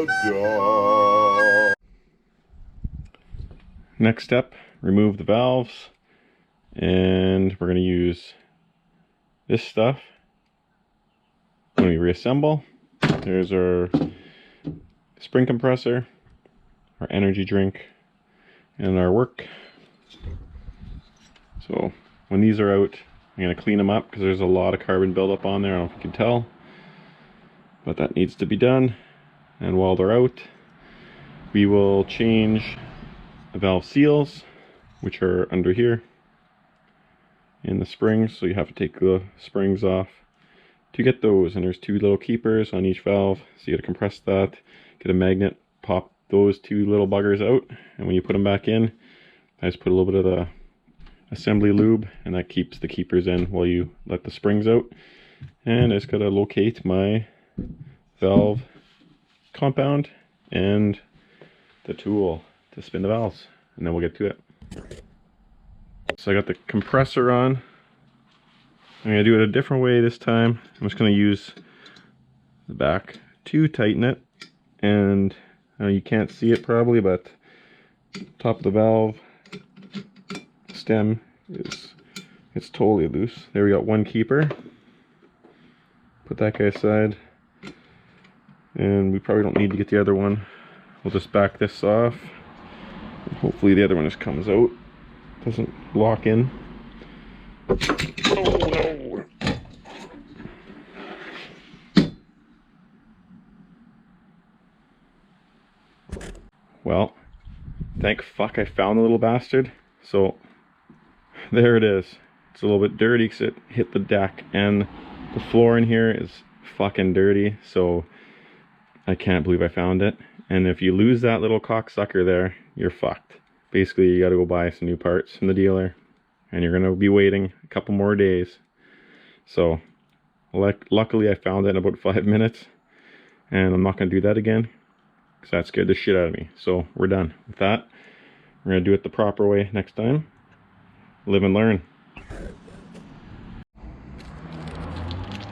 da. Next step, remove the valves, and we're going to use this stuff when we reassemble. There's our spring compressor, our energy drink, and our work. So when these are out, I'm going to clean them up because there's a lot of carbon buildup on there. I don't know if you can tell, but that needs to be done. And while they're out, we will change the valve seals, which are under here in the springs. So you have to take the springs off to get those, and there's two little keepers on each valve. So you got to compress that, get a magnet, pop those two little buggers out, and when you put them back in, I just put a little bit of the assembly lube, and that keeps the keepers in while you let the springs out. And I just gotta locate my valve compound and the tool to spin the valves, and then we'll get to it. So I got the compressor on. I'm gonna do it a different way this time. I'm just gonna use the back to tighten it, and you can't see it probably, but top of the valve stem it's totally loose. There, we got one keeper. Put that guy aside, and we probably don't need to get the other one. We'll just back this off, and hopefully the other one just comes out, doesn't lock in. Oh no! Well, thank fuck I found the little bastard. So there it is. It's a little bit dirty because it hit the deck, and the floor in here is fucking dirty, so I can't believe I found it. And if you lose that little cocksucker there, you're fucked. Basically, you gotta go buy some new parts from the dealer, and you're gonna be waiting a couple more days. So luckily I found it in about 5 minutes, and I'm not gonna do that again because that scared the shit out of me. So we're done with that. We're gonna do it the proper way next time. Live and learn.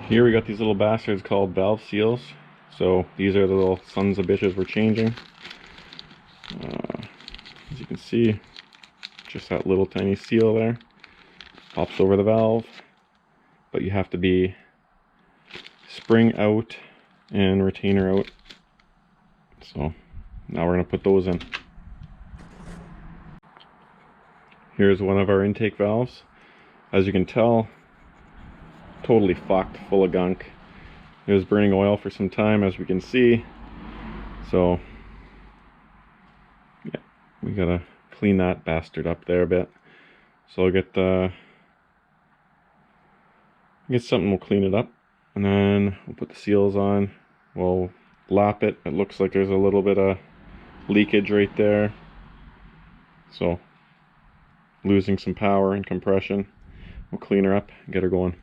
Here we got these little bastards called valve seals. So these are the little sons of bitches we're changing. As you can see, just that little tiny seal there pops over the valve, but you have to be spring out and retainer out. So now we're going to put those in. Here's one of our intake valves. As you can tell, totally fucked, full of gunk. It was burning oil for some time, as we can see. So yeah, we gotta clean that bastard up there a bit. So I'll get something, we'll clean it up, and then we'll put the seals on. We'll lap it. It looks like there's a little bit of leakage right there, so losing some power and compression. We'll clean her up and get her going.